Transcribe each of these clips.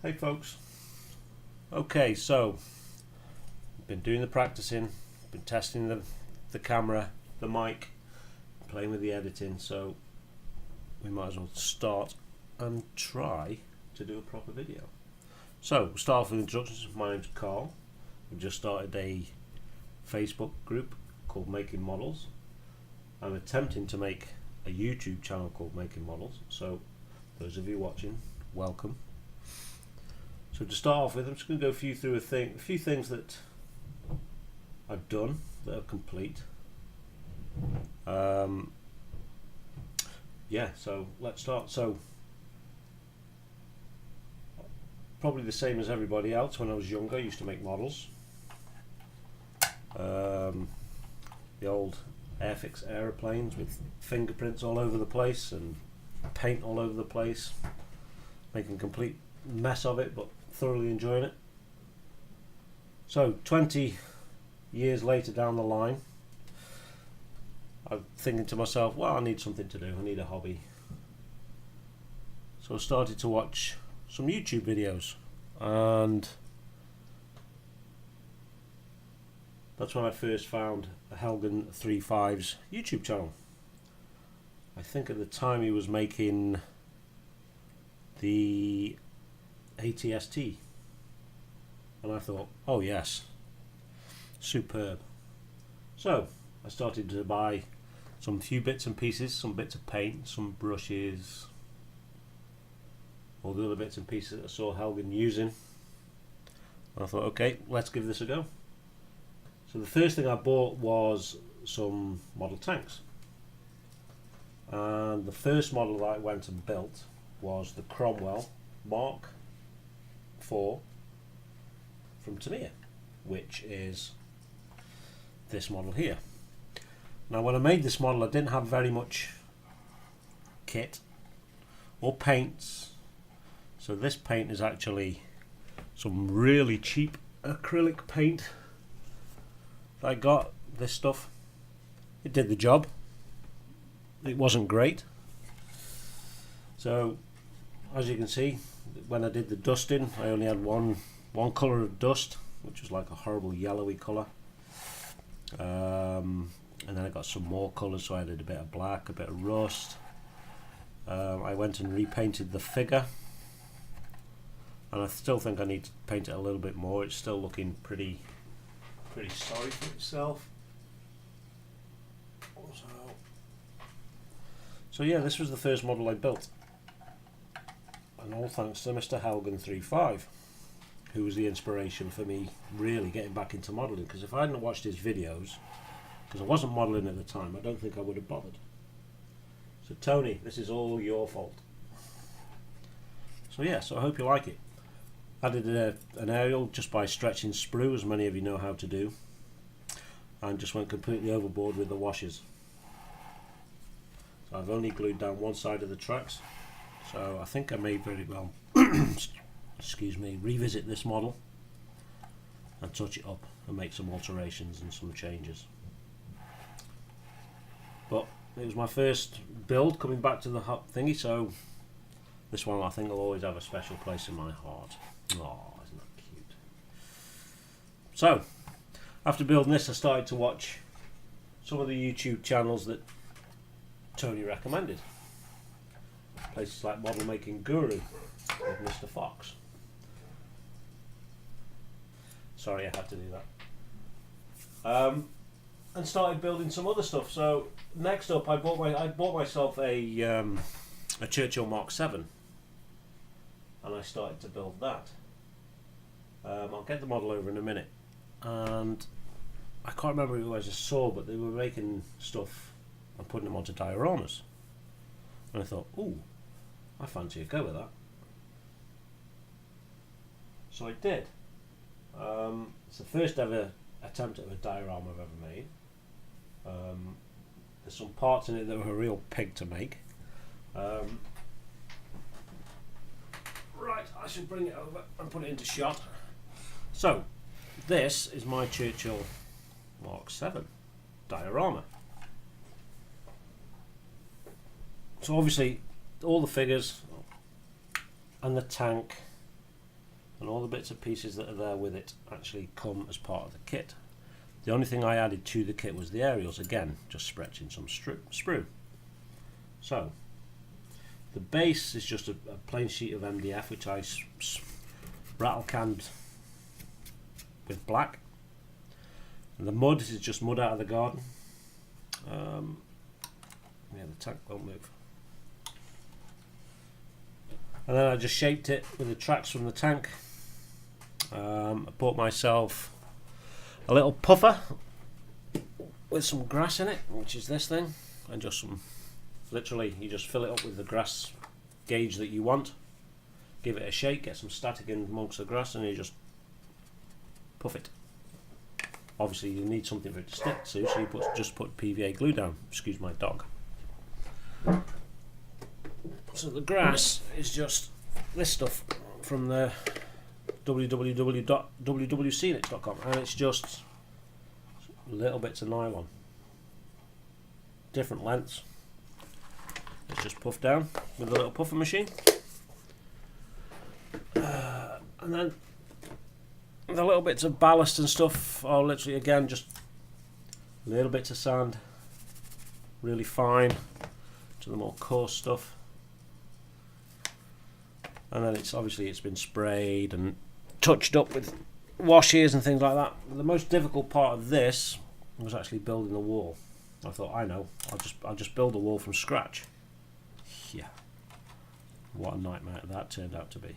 Hey folks. Okay, so been doing the practicing, been testing the camera, the mic, playing with the editing, so we might as well start and try to do a proper video. So we'll start off with introductions. My name's Carl. We've just started a Facebook group called Making Models. I'm attempting to make a YouTube channel called Making Models, so those of you watching, welcome. So to start off with, I'm just going to go through a few things that I've done that are complete. Yeah, so let's start. So probably the same as everybody else. When I was younger, I used to make models. The old Airfix aeroplanes with fingerprints all over the place and paint all over the place, making a complete mess of it, but thoroughly enjoying it. So 20 years later down the line, I'm thinking to myself, well, I need something to do, I need a hobby. So I started to watch some YouTube videos, and that's when I first found Helgen 35's YouTube channel. I think at the time he was making the ATST, and I thought, oh yes, superb. So I started to buy some few bits and pieces, some bits of paint, some brushes, all the other bits and pieces that I saw Helgen using, and I thought, okay, let's give this a go. So the first thing I bought was some model tanks, and the first model that I went and built was the Cromwell Mark IV from Tamiya, which is this model here. Now when I made this model, I didn't have very much kit or paints, so this paint is actually some really cheap acrylic paint that I got. This stuff, it did the job. It wasn't great. So as you can see, when I did the dusting, I only had one colour of dust, which was like a horrible yellowy colour, and then I got some more colours, so I added a bit of black, a bit of rust. I went and repainted the figure, and I still think I need to paint it a little bit more. It's still looking pretty sorry for itself. So yeah, this was the first model I built, and all thanks to Mr. Helgen 35, who was the inspiration for me really getting back into modelling, because if I hadn't watched his videos, because I wasn't modelling at the time, I don't think I would have bothered. So Tony, this is all your fault. So yeah, so I hope you like it. I did an aerial just by stretching sprue, as many of you know how to do, and just went completely overboard with the washes. So I've only glued down one side of the tracks, so I think I may very well excuse me, revisit this model and touch it up and make some alterations and some changes. But it was my first build coming back to the hot thingy, so this one I think will always have a special place in my heart. Oh, isn't that cute? So after building this, I started to watch some of the YouTube channels that Tony recommended. Places like Model Making Guru with Mr. Fox. Sorry, I had to do that. And started building some other stuff. So next up, I bought myself a Churchill Mark VII, and I started to build that. I'll get the model over in a minute, and I can't remember who I just saw, but they were making stuff and putting them onto dioramas, and I thought, ooh, I fancy a go with that. So I did. It's the first ever attempt at a diorama I've ever made. There's some parts in it that were a real pig to make. Right, I should bring it over and put it into shot. So this is my Churchill Mark VII diorama. So obviously all the figures and the tank and all the bits and pieces that are there with it actually come as part of the kit. The only thing I added to the kit was the aerials, again just stretching some sprue. So the base is just a plain sheet of MDF which I rattle canned with black, and the mud is just mud out of the garden. Yeah, the tank won't move. And then I just shaped it with the tracks from the tank. I bought myself a little puffer with some grass in it, which is this thing, and just some, literally you just fill it up with the grass gauge that you want, give it a shake, get some static in amongst the grass, and you just puff it. Obviously you need something for it to stick to, so you just put PVA glue down. Excuse my dog. So the grass is just this stuff from the www.wwcnits.com, and it's just little bits of nylon, different lengths. It's just puffed down with a little puffer machine, and then the little bits of ballast and stuff are literally again just little bits of sand, really fine to the more coarse stuff. And then it's been sprayed and touched up with washes and things like that. The most difficult part of this was actually building the wall. I thought, I know, I'll just build a wall from scratch. Yeah, what a nightmare that turned out to be.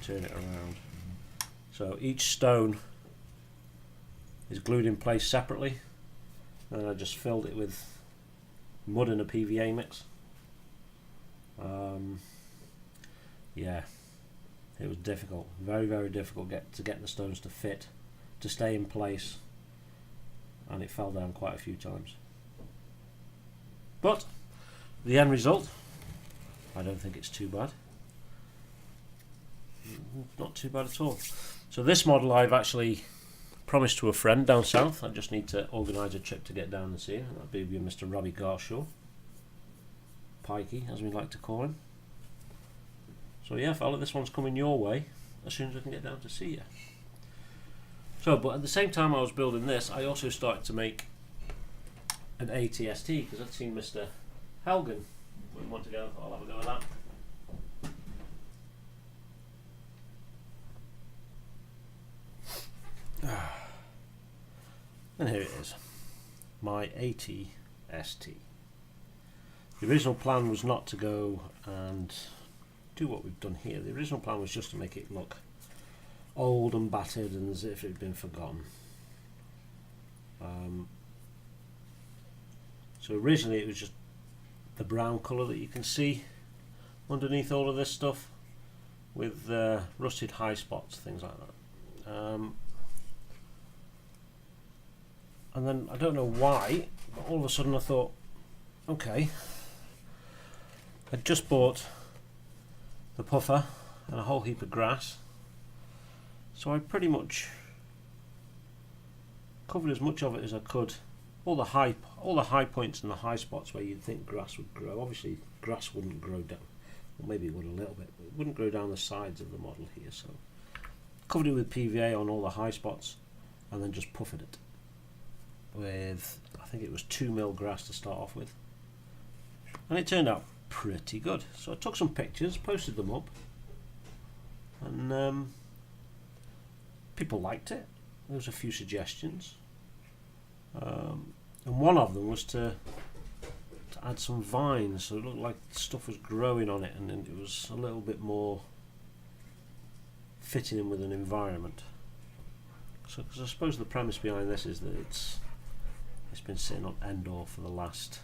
Turn it around. So each stone is glued in place separately, and I just filled it with mud and a PVA mix. Yeah, it was difficult, very, very difficult to get the stones to fit, to stay in place, and it fell down quite a few times. But the end result, I don't think it's too bad. Not too bad at all. So this model I've actually promised to a friend down south. I just need to organise a trip to get down and see him. That'd be with Mr. Robbie Garshaw, Pikey as we like to call him. So yeah, fella, this one's coming your way as soon as I can get down to see you. So, but at the same time I was building this, I also started to make an ATST because I'd seen Mr. Helgen wouldn't want to go. I'll have a go at that. And here it is, my ATST. The original plan was not to go and do what we've done here. The original plan was just to make it look old and battered and as if it had been forgotten. So originally it was just the brown colour that you can see underneath all of this stuff with rusted high spots, things like that. And then I don't know why, but all of a sudden I thought, okay, I'd just bought the puffer and a whole heap of grass, so I pretty much covered as much of it as I could. All the high points and the high spots where you'd think grass would grow. Obviously, grass wouldn't grow down. Well, maybe it would a little bit, but it wouldn't grow down the sides of the model here. So covered it with PVA on all the high spots, and then just puffered it with, I think it was 2mm grass to start off with, and it turned out pretty good. So I took some pictures, posted them up, and people liked it. There was a few suggestions, and one of them was to add some vines, so it looked like stuff was growing on it, and it was a little bit more fitting in with an environment. So, because I suppose the premise behind this is that it's been sitting on Endor for the last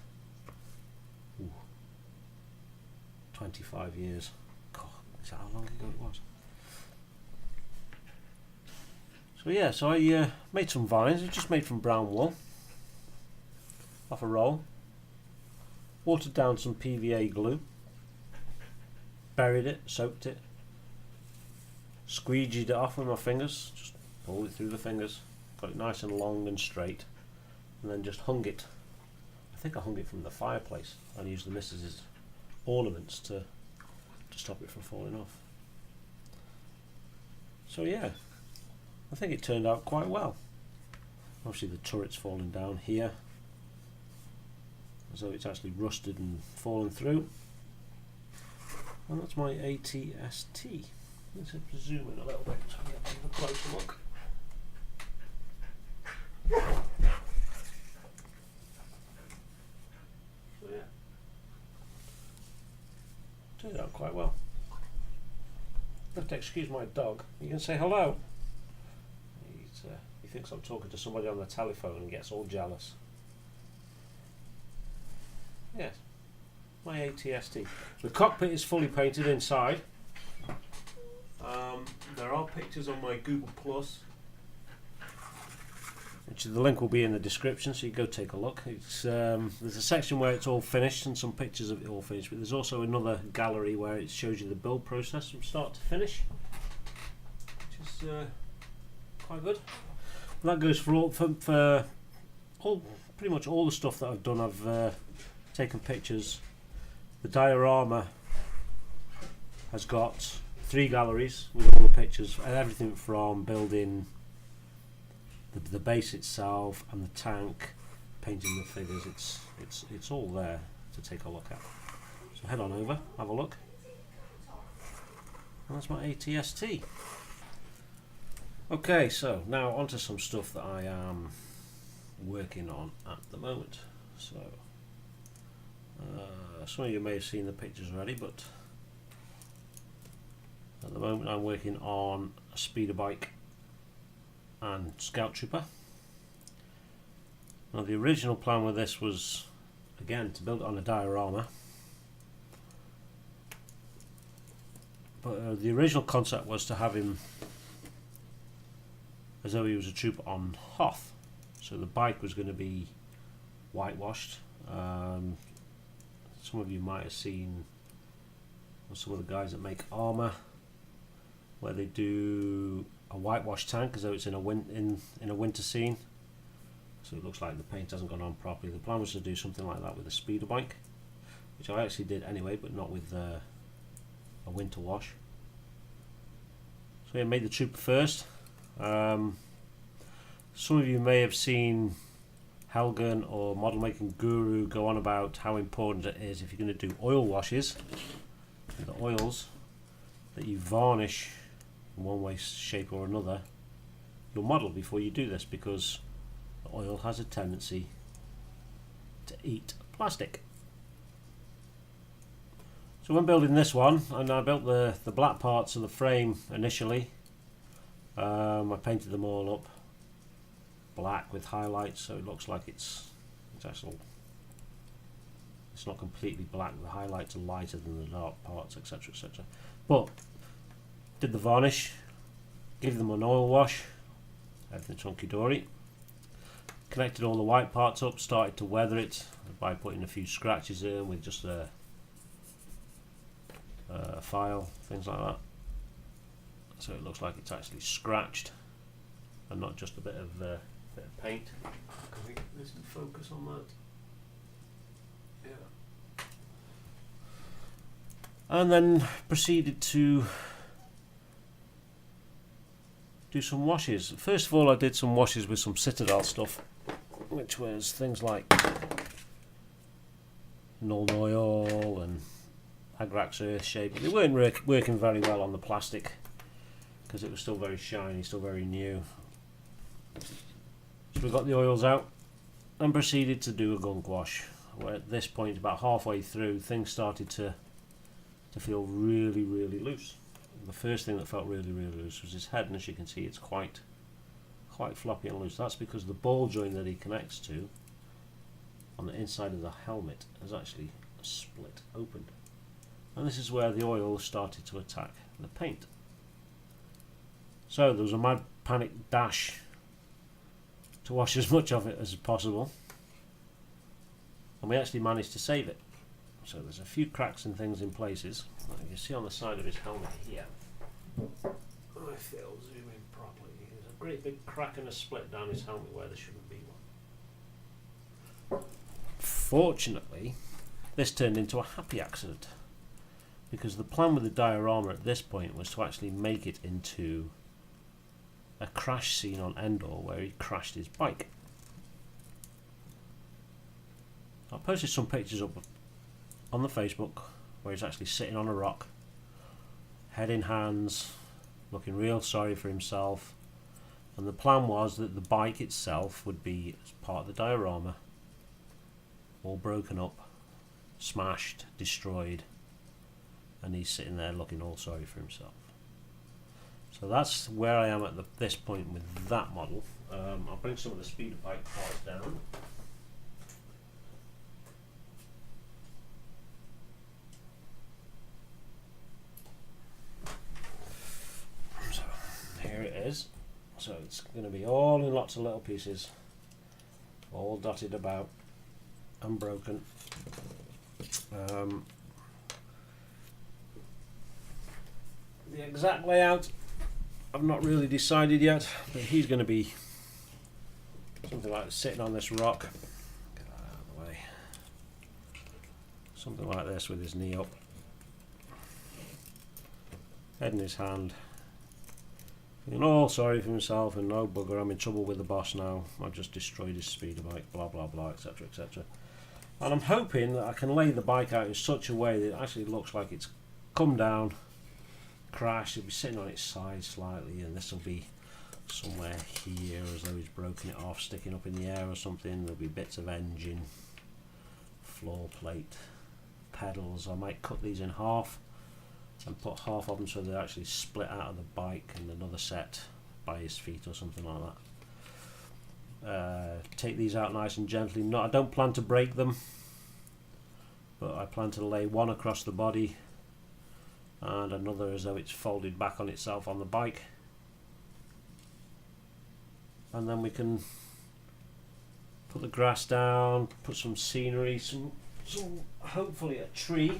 25 years. God, is that how long ago it was? So yeah, so I made some vines. It's just made from brown wool off a roll, watered down some PVA glue, buried it, soaked it, squeegeed it off with my fingers, just pulled it through the fingers, got it nice and long and straight, and then just hung it. I think I hung it from the fireplace. I used the missus's ornaments to stop it from falling off. So yeah, I think it turned out quite well. Obviously the turret's falling down here, as though it's actually rusted and fallen through. And that's my ATST. Let's zoom in a little bit so I get a closer look. So yeah, turned out quite well. I have to excuse my dog. You can say hello. He thinks I'm talking to somebody on the telephone and gets all jealous. Yes, my ATST. The cockpit is fully painted inside. There are pictures on my Google Plus, which the link will be in the description, so you go take a look. It's there's a section where it's all finished and some pictures of it all finished, but there's also another gallery where it shows you the build process from start to finish, which is quite good. And that goes for all pretty much all the stuff that I've done. I've taken pictures. The diorama has got 3 galleries with all the pictures and everything from building the base itself and the tank, painting the figures. It's all there to take a look at. So head on over, have a look. And that's my ATST. Okay, so now onto some stuff that I am working on at the moment. So some of you may have seen the pictures already, but at the moment I'm working on a speeder bike and scout trooper. Now the original plan with this was, again, to build it on a diorama, but the original concept was to have him as though he was a trooper on Hoth. So the bike was going to be whitewashed. Some of you might have seen some of the guys that make armour, where they do a whitewash tank as though it's in a winter scene, so it looks like the paint hasn't gone on properly. The plan was to do something like that with a speeder bike, which I actually did anyway, but not with a winter wash. So I made the trooper first. Some of you may have seen Helgen or Model Making Guru go on about how important it is, if you're going to do oil washes, the oils, that you varnish in one way, shape or another your model before you do this, because the oil has a tendency to eat plastic. So when building this one, and I built the black parts of the frame initially, I painted them all up black with highlights, so it looks like it's not completely black. The highlights are lighter than the dark parts, etc, etc. But did the varnish, gave them an oil wash, everything's hunky-dory, connected all the white parts up, started to weather it by putting a few scratches in with just a file, things like that, so it looks like it's actually scratched and not just a bit of paint. Can we get this to focus on that? Yeah. And then proceeded to do some washes. First of all, I did some washes with some Citadel stuff, which was things like Nuln Oil and Agrax Earth Shape. They weren't working very well on the plastic because it was still very shiny, still very new. So we got the oils out and proceeded to do a gunk wash, where at this point, about halfway through, things started to feel really, really loose. The first thing that felt really, really loose was his head, and as you can see, it's quite floppy and loose. That's because the ball joint that he connects to on the inside of the helmet has actually split open, and this is where the oil started to attack the paint. So there was a mad panic dash to wash as much of it as possible, and we actually managed to save it. So there's a few cracks and things in places, like you can see on the side of his helmet here. I feel zoom in properly. There's a great big crack and a split down his helmet where there shouldn't be one. Fortunately, this turned into a happy accident, because the plan with the diorama at this point was to actually make it into a crash scene on Endor where he crashed his bike. I posted some pictures up on the Facebook where he's actually sitting on a rock, head in hands, looking real sorry for himself, and the plan was that the bike itself would be as part of the diorama, all broken up, smashed, destroyed, and he's sitting there looking all sorry for himself. So that's where I am at this point with that model. I'll bring some of the speeder bike parts down. So here it is. So it's going to be all in lots of little pieces, all dotted about, unbroken. The exact layout I've not really decided yet, but he's going to be something like sitting on this rock. Get that out of the way. Something like this with his knee up, head in his hand, feeling all sorry for himself and no bugger, I'm in trouble with the boss now, I've just destroyed his speeder bike, blah blah blah, etc etc. And I'm hoping that I can lay the bike out in such a way that it actually looks like it's come down, crashed, it'll be sitting on its side slightly, and this will be somewhere here as though he's broken it off, sticking up in the air or something. There'll be bits of engine, floor plate, pedals. I might cut these in half and put half of them so they're actually split out of the bike and another set by his feet or something like that. Take these out nice and gently. I don't plan to break them, but I plan to lay one across the body and another as though it's folded back on itself on the bike, and then we can put the grass down, put some scenery, some hopefully a tree.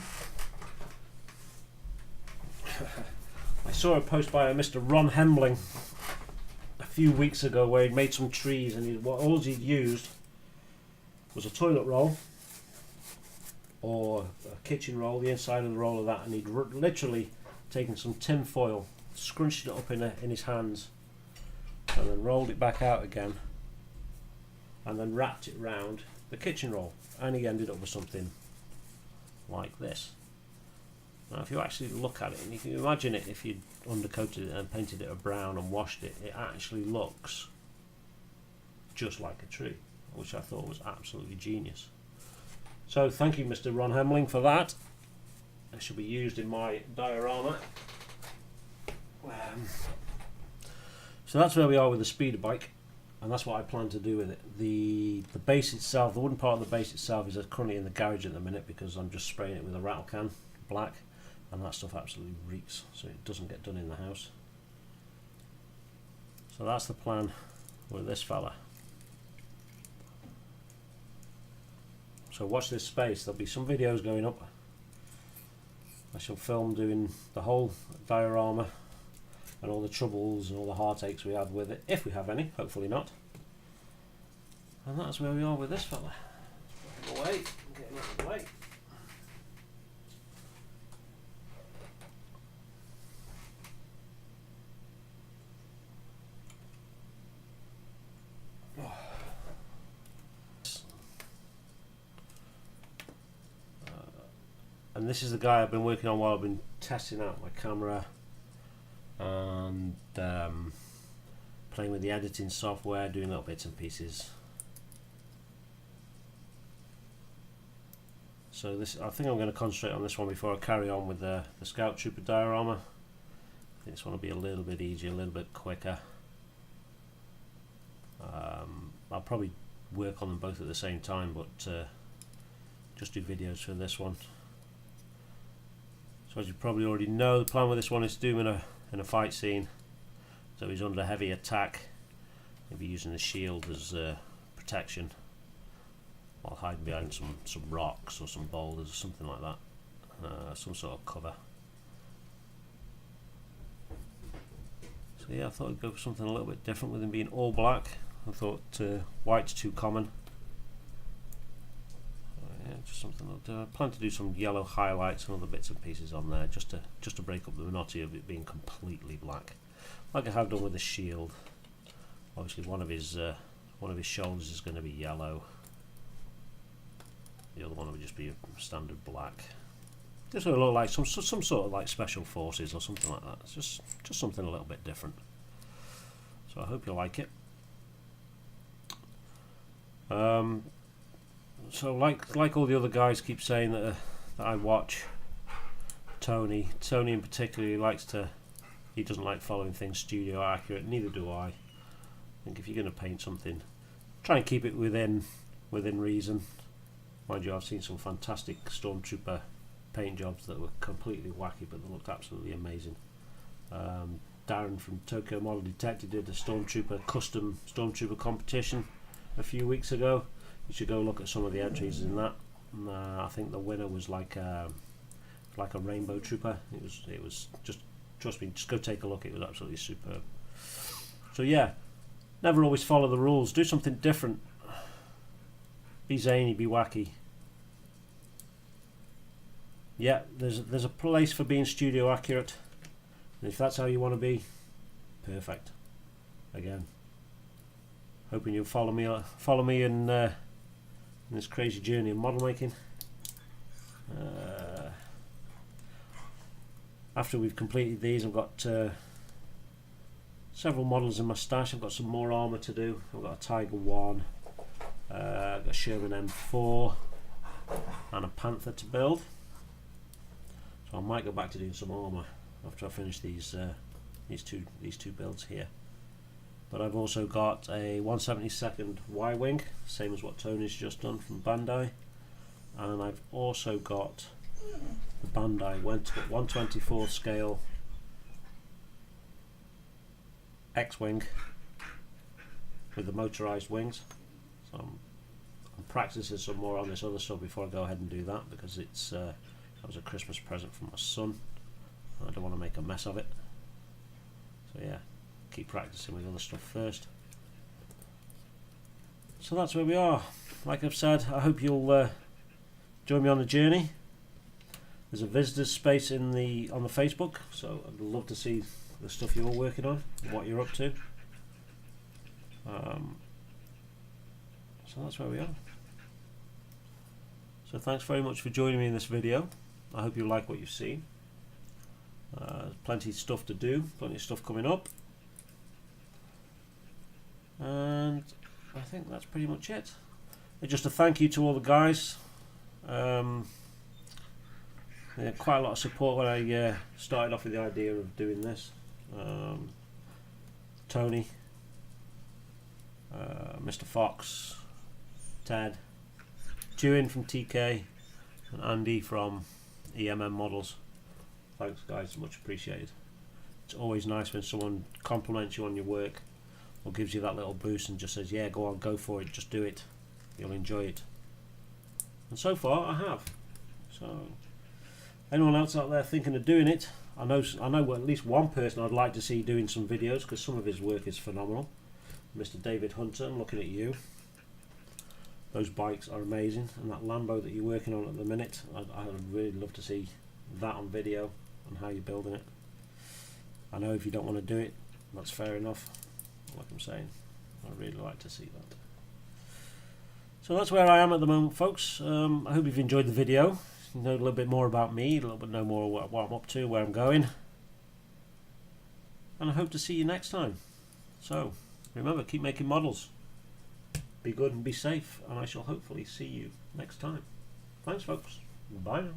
I saw a post by a Mr. Ron Hemling a few weeks ago where he'd made some trees, and all he'd used was a toilet roll or a kitchen roll, the inside of the roll of that, and he'd literally taken some tin foil, scrunched it up in his hands, and then rolled it back out again, and then wrapped it round the kitchen roll, and he ended up with something like this. Now if you actually look at it, and you can imagine it if you'd undercoated it and painted it a brown and washed it, it actually looks just like a tree, which I thought was absolutely genius. So thank you Mr. Ron Hemling for that. It should be used in my diorama. So that's where we are with the speeder bike, and that's what I plan to do with it. The base itself, the wooden part of the base itself, is currently in the garage at the minute because I'm just spraying it with a rattle can black, and that stuff absolutely reeks, so it doesn't get done in the house. So that's the plan with this fella. So watch this space, there'll be some videos going up. I shall film doing the whole diorama and all the troubles and all the heartaches we have with it, if we have any, hopefully not. And that's where we are with this fella. Get him away, get him out of the way. And this is the guy I've been working on while I've been testing out my camera and playing with the editing software, doing little bits and pieces. So this, I think I'm going to concentrate on this one before I carry on with the Scout Trooper diorama. I think this one will be a little bit easier, a little bit quicker. I'll probably work on them both at the same time, but just do videos for this one. So as you probably already know, the plan with this one is to do him in a fight scene. So he's under heavy attack. Maybe using the shield as protection, while hiding behind some rocks or some boulders or something like that. Some sort of cover. So yeah, I thought I'd go for something a little bit different with him being all black. I thought white's too common. Yeah, just something I'll do. I plan to do some yellow highlights and other bits and pieces on there, just to break up the monotony of it being completely black. like I have done with the shield. Obviously one of his shoulders is going to be yellow, the other one will just be a standard black. This will look like some sort of like special forces or something like that. It's just something a little bit different. So I hope you like it. So like all the other guys keep saying that I watch, Tony in particular, he doesn't like following things studio accurate. Neither do I. I think if you're going to paint something, try and keep it within reason. Mind you, I've seen some fantastic Stormtrooper paint jobs that were completely wacky, but they looked absolutely amazing. Darren from Tokyo Model Detective did a custom Stormtrooper competition a few weeks ago. You should go look at some of the entries in that. I think the winner was like a rainbow trooper. It was just, trust me, just go take a look. It was absolutely superb. So yeah, never always follow the rules. Do something different. Be zany, be wacky. Yeah, there's a place for being studio accurate, and if that's how you want to be, perfect. Again, hoping you'll follow me in this crazy journey of model making. After we've completed these, I've got several models in my stash. I've got some more armour to do. I've got a Tiger 1, I've got a Sherman M4 and a Panther to build. So I might go back to doing some armour after I finish these two builds here. But I've also got a 1/72 Y-wing, same as what Tony's just done from Bandai, and I've also got the Bandai 1/24 scale X-wing with the motorised wings. So I'm practicing some more on this other stuff before I go ahead and do that, because that was a Christmas present from my son. I don't want to make a mess of it. So yeah, keep practicing with other stuff first. So that's where we are. Like I've said, I hope you'll join me on the journey. There's a visitors space on the Facebook, so I'd love to see the stuff you're working on and what you're up to. So that's where we are. So thanks very much for joining me in this video. I hope you like what you've seen. Plenty of stuff to do, plenty of stuff coming up, and I think that's pretty much it. And just a thank you to all the guys. They had quite a lot of support when I started off with the idea of doing this. Tony, Mr. Fox, Ted, Chewin from TK, and Andy from EMM Models. Thanks guys, much appreciated. It's always nice when someone compliments you on your work or gives you that little boost and just says, yeah, go on, go for it, just do it, you'll enjoy it. And so far I have. So anyone else out there thinking of doing it, I know at least one person I'd like to see doing some videos, because some of his work is phenomenal. Mr. David Hunter, I'm looking at you. Those bikes are amazing, and that Lambo that you're working on at the minute, I'd really love to see that on video and how you're building it. I know if you don't want to do it, that's fair enough. Like I'm saying, I'd really like to see that. So that's where I am at the moment, folks. I hope you've enjoyed the video. You know a little bit more about me, a little bit know more what I'm up to, where I'm going, and I hope to see you next time. So remember, keep making models, be good and be safe, and I shall hopefully see you next time. Thanks folks, bye now.